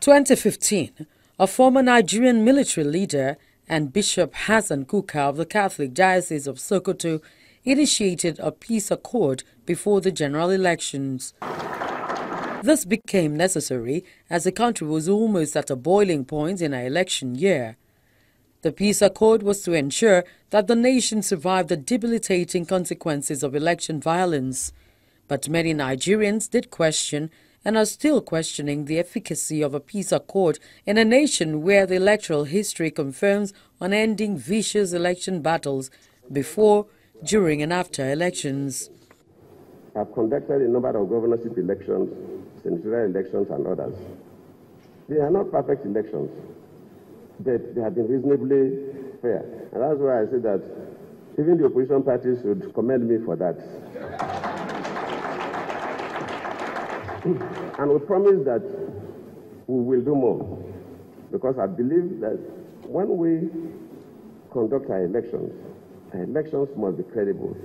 2015, a former Nigerian military leader and Bishop Hassan Kuka of the Catholic Diocese of Sokoto initiated a peace accord before the general elections. This became necessary as the country was almost at a boiling point in an election year. The peace accord was to ensure that the nation survived the debilitating consequences of election violence. But many Nigerians did question and are still questioning the efficacy of a peace accord in a nation where the electoral history confirms unending vicious election battles before, during and after elections. I've conducted a number of governorship elections, senatorial elections and others. They are not perfect elections, but they have been reasonably fair. And that's why I say that even the opposition parties should commend me for that. And we promise that we will do more, because I believe that when we conduct our elections must be credible,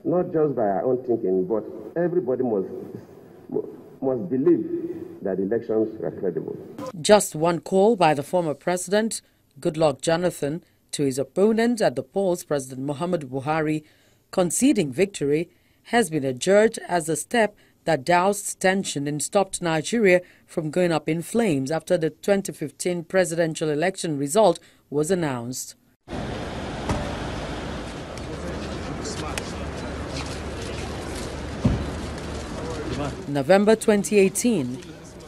not just by our own thinking, but everybody must believe that elections are credible. Just one call by the former president, Goodluck Jonathan, to his opponent at the polls, President Muhammadu Buhari, conceding victory, has been adjudged as a step that doused tension and stopped Nigeria from going up in flames after the 2015 presidential election result was announced. November 2018,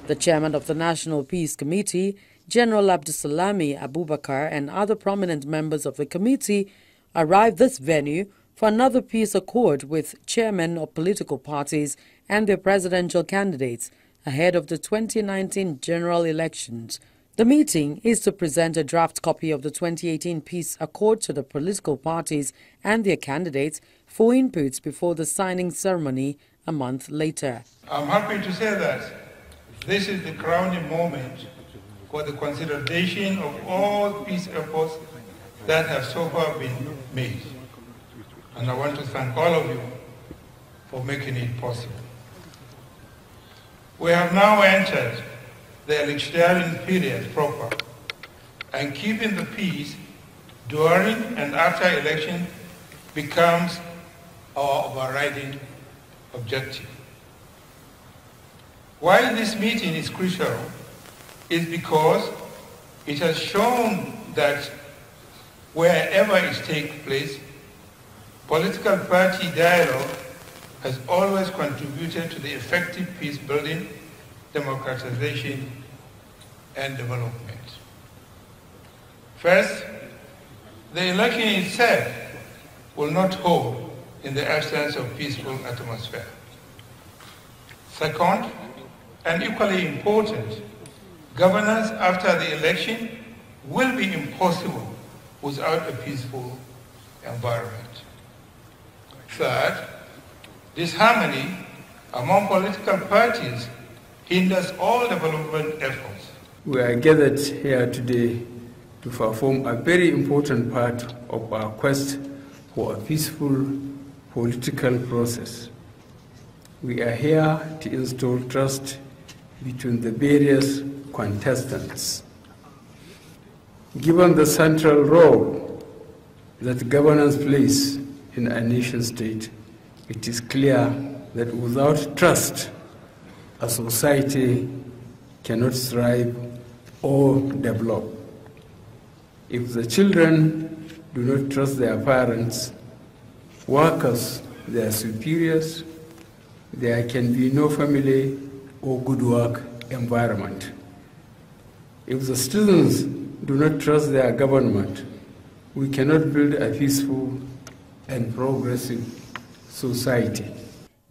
the chairman of the National Peace Committee, General Abdulsalami Abubakar, and other prominent members of the committee arrived this venue for another peace accord with chairmen of political parties and their presidential candidates ahead of the 2019 general elections. The meeting is to present a draft copy of the 2018 peace accord to the political parties and their candidates for inputs before the signing ceremony a month later. I'm happy to say that this is the crowning moment for the consolidation of all peace efforts that have so far been made. And I want to thank all of you for making it possible. We have now entered the electioneering period proper, and keeping the peace during and after election becomes our overriding objective. Why this meeting is crucial is because it has shown that wherever it takes place, political party dialogue has always contributed to the effective peace building, democratization, and development. First, the election itself will not hold in the absence of peaceful atmosphere. Second, and equally important, governance after the election will be impossible without a peaceful environment. Third, disharmony among political parties hinders all development efforts. We are gathered here today to perform a very important part of our quest for a peaceful political process. We are here to install trust between the various contestants. Given the central role that governance plays in a nation state, it is clear that without trust, a society cannot thrive or develop. If the children do not trust their parents, workers their superiors, there can be no family or good work environment. If the citizens do not trust their government, we cannot build a peaceful and progressive society.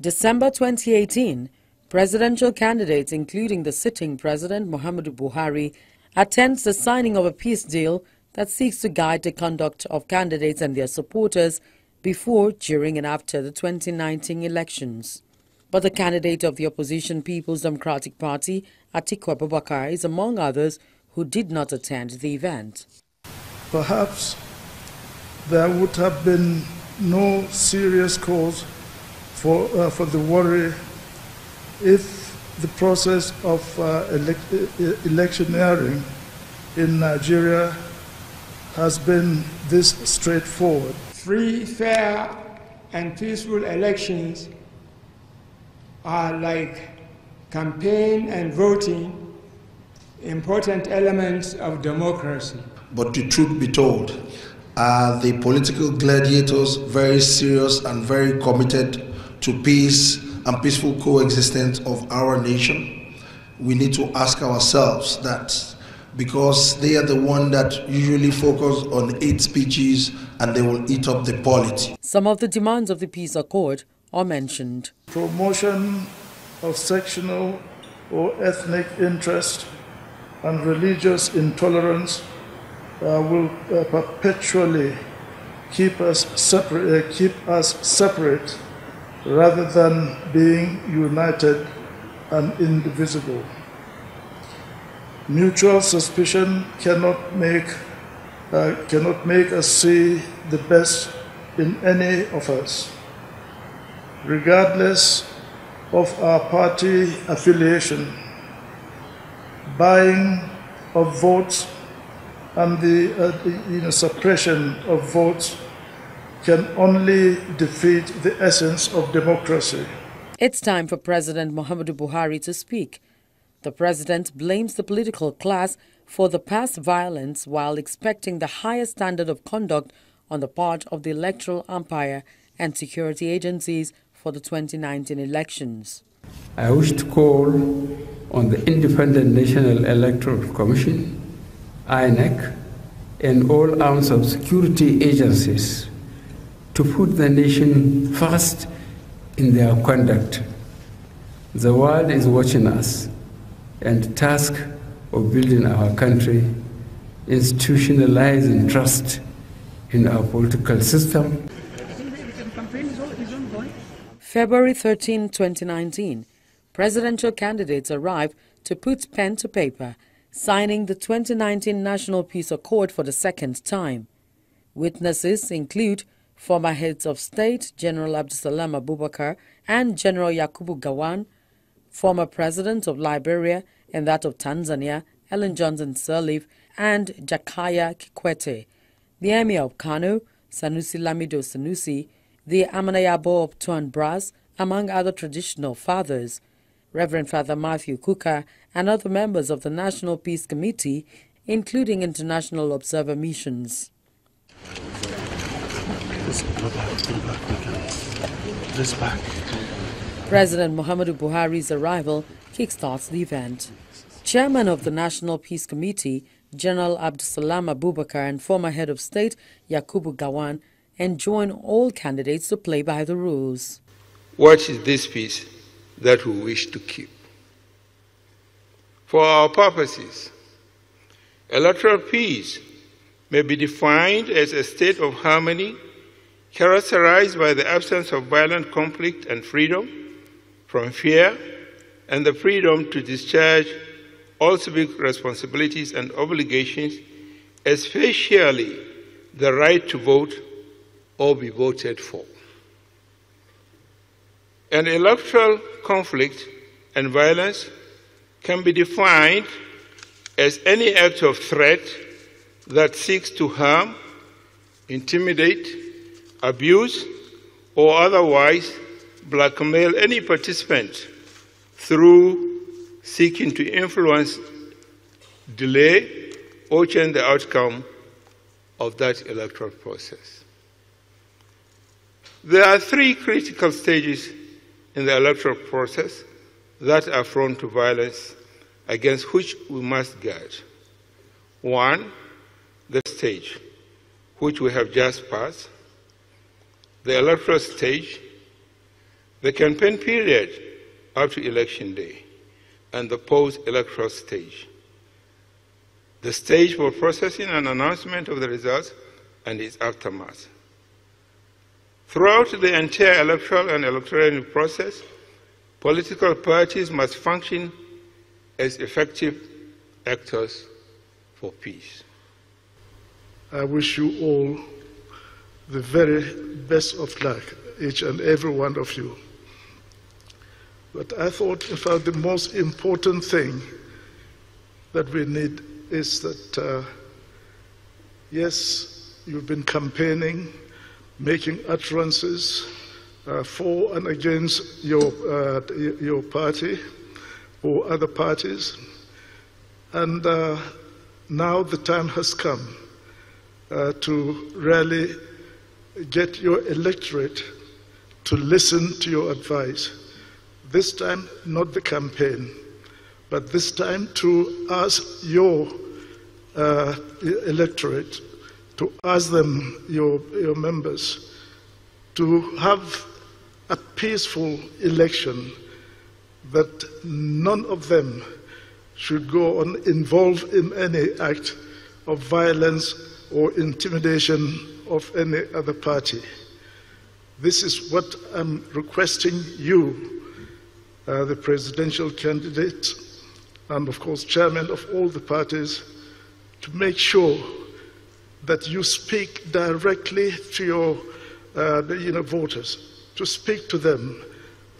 December 2018, presidential candidates, including the sitting President Muhammadu Buhari, attends the signing of a peace deal that seeks to guide the conduct of candidates and their supporters before, during and after the 2019 elections. But the candidate of the opposition People's Democratic Party, Atiku Abubakar, is among others who did not attend the event. Perhaps there would have been no serious cause for the worry if the process of electioneering in Nigeria has been this straightforward. Free, fair, and peaceful elections are like campaign and voting, important elements of democracy. But the truth be told, are the political gladiators very serious and very committed to peace and peaceful coexistence of our nation? We need to ask ourselves that, because they are the one that usually focus on hate speeches and they will eat up the polity. Some of the demands of the peace accord are mentioned. Promotion of sectional or ethnic interest and religious intolerance will perpetually keep us separate rather than being united and indivisible. Mutual suspicion cannot make us see the best in any of us, regardless of our party affiliation. Buying of votes and the suppression of votes can only defeat the essence of democracy. It's time for President Muhammadu Buhari to speak. The president blames the political class for the past violence while expecting the highest standard of conduct on the part of the electoral umpire and security agencies for the 2019 elections. I wish to call on the Independent National Electoral Commission, INEC, and all arms of security agencies to put the nation first in their conduct. The world is watching us, and the task of building our country, institutionalizing trust in our political system. February 13, 2019, presidential candidates arrived to put pen to paper, signing the 2019 National Peace Accord for the second time. Witnesses include former heads of state General Abdulsalam Abubakar and General Yakubu Gowon, former president of Liberia and that of Tanzania, Ellen Johnson Sirleaf, and Jakaya Kikwete, the Emir of Kano, Sanusi Lamido Sanusi, the Amanayabo of Tuan Bras, among other traditional fathers. Reverend Father Matthew Kuka and other members of the National Peace Committee, including international observer missions. President Muhammadu Buhari's arrival kickstarts the event. Chairman of the National Peace Committee, General Abdulsalam Abubakar, and former head of state Yakubu Gowon enjoin all candidates to play by the rules. What is this peace that we wish to keep? For our purposes, electoral peace may be defined as a state of harmony characterized by the absence of violent conflict and freedom from fear, and the freedom to discharge all civic responsibilities and obligations, especially the right to vote or be voted for. An electoral conflict and violence can be defined as any act of threat that seeks to harm, intimidate, abuse, or otherwise blackmail any participant through seeking to influence, delay, or change the outcome of that electoral process. There are three critical stages in the electoral process that are prone to violence, against which we must guard. One, the stage, which we have just passed, the electoral stage, the campaign period up to election day, and the post-electoral stage. The stage for processing and announcement of the results and its aftermath. Throughout the entire electoral and electoral process, political parties must function as effective actors for peace. I wish you all the very best of luck, each and every one of you. But I thought, in fact, the most important thing that we need is that, yes, you've been campaigning, making utterances for and against your party or other parties. And now the time has come to really get your electorate to listen to your advice. This time, not the campaign, but this time to ask your electorate, to ask them, your members, to have a peaceful election, that none of them should go on involved in any act of violence or intimidation of any other party. This is what I'm requesting you, the presidential candidate, and of course chairman of all the parties, to make sure that you speak directly to your voters, to speak to them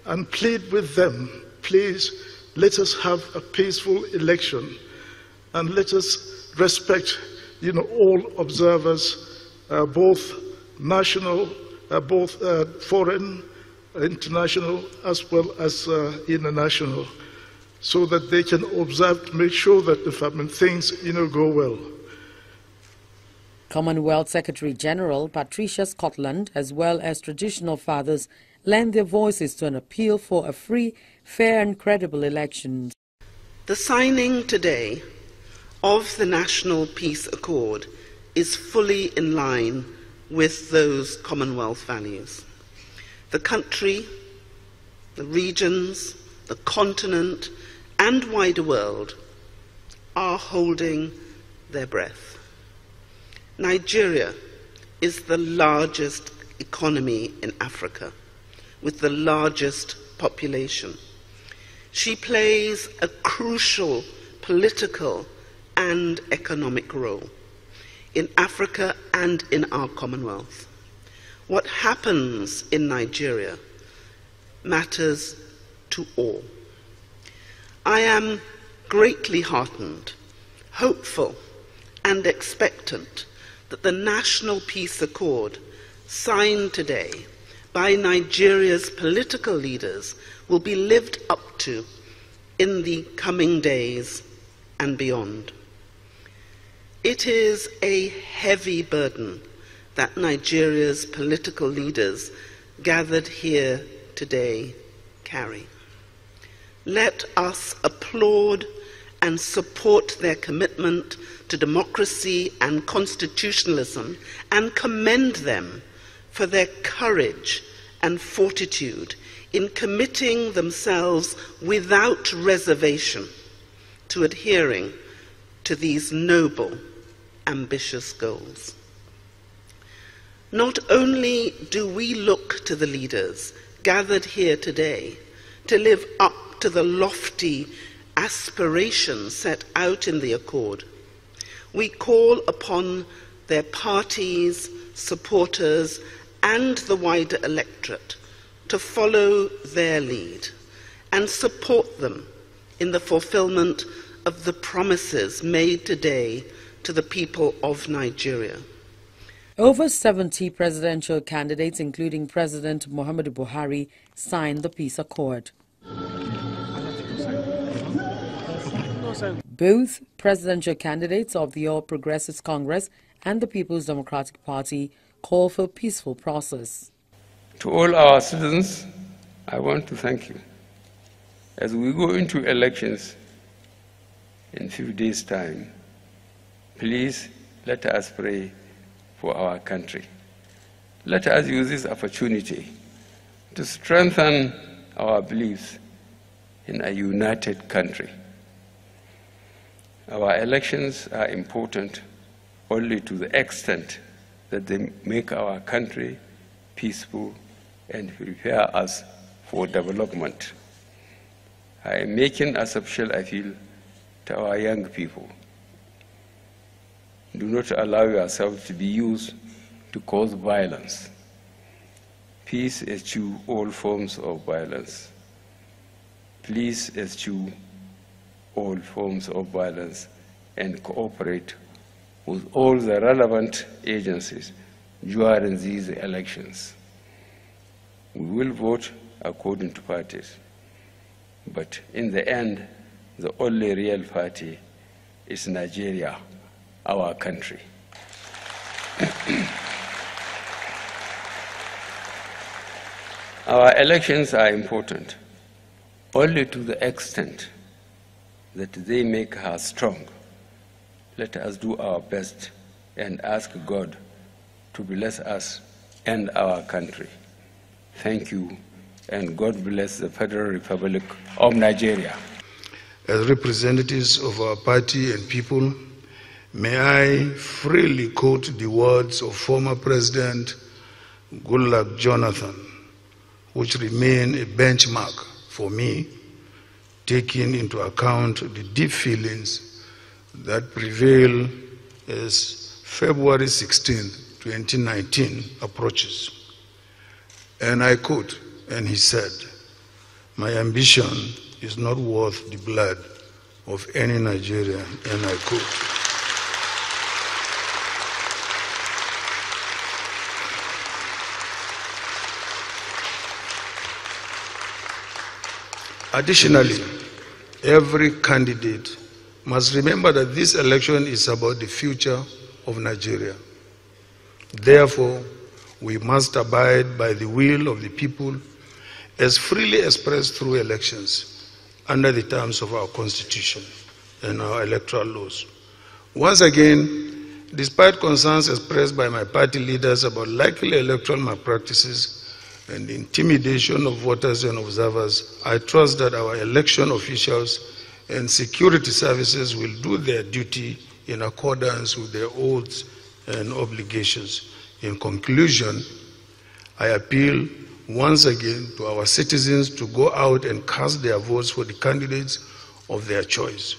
and plead with them. Please, let us have a peaceful election, and let us respect, all observers, both national, both foreign, international, as well as international, so that they can observe to make sure that the things, go well. Commonwealth Secretary-General Patricia Scotland, as well as traditional fathers, lend their voices to an appeal for a free, fair and credible election. The signing today of the National Peace Accord is fully in line with those Commonwealth values. The country, the regions, the continent and wider world are holding their breath. Nigeria is the largest economy in Africa, with the largest population. She plays a crucial political and economic role in Africa and in our Commonwealth. What happens in Nigeria matters to all. I am greatly heartened, hopeful, and expectant that the National Peace Accord signed today by Nigeria's political leaders will be lived up to in the coming days and beyond. It is a heavy burden that Nigeria's political leaders gathered here today carry. Let us applaud and support their commitment to democracy and constitutionalism and commend them for their courage and fortitude in committing themselves without reservation to adhering to these noble, ambitious goals. Not only do we look to the leaders gathered here today to live up to the lofty aspirations set out in the Accord, we call upon their parties, supporters, and the wider electorate to follow their lead and support them in the fulfillment of the promises made today to the people of Nigeria. Over 70 presidential candidates, including President Muhammadu Buhari, signed the peace accord. Both presidential candidates of the All Progressives Congress and the People's Democratic Party call for a peaceful process. To all our citizens, I want to thank you. As we go into elections in a few days' time, please let us pray for our country. Let us use this opportunity to strengthen our beliefs in a united country. Our elections are important only to the extent that they make our country peaceful and prepare us for development. I am making a special appeal to our young people. Do not allow yourself to be used to cause violence. Peace eschews all forms of violence. please eschew all forms of violence and cooperate with all the relevant agencies during these elections. We will vote according to parties, but in the end, the only real party is Nigeria, our country. Our elections are important only to the extent that they make us strong. Let us do our best and ask God to bless us and our country. Thank you, and God bless the Federal Republic of Nigeria. As representatives of our party and people, may I freely quote the words of former President Goodluck Jonathan, which remain a benchmark for me, taking into account the deep feelings that prevail as February 16, 2019 approaches. And I quote, and he said, "My ambition is not worth the blood of any Nigerian," and I quote. Additionally, every candidate must remember that this election is about the future of Nigeria. Therefore, we must abide by the will of the people as freely expressed through elections under the terms of our Constitution and our electoral laws. Once again, despite concerns expressed by my party leaders about likely electoral malpractices and the intimidation of voters and observers, I trust that our election officials and security services will do their duty in accordance with their oaths and obligations. In conclusion, I appeal once again to our citizens to go out and cast their votes for the candidates of their choice,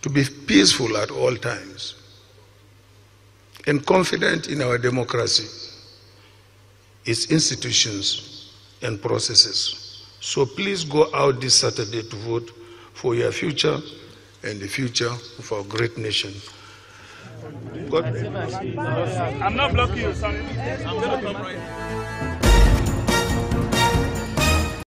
to be peaceful at all times, and confident in our democracy, its institutions and processes. So please go out this Saturday to vote for your future and the future of our great nation. God bless. I'm not blocking you, son. I'm going to come right.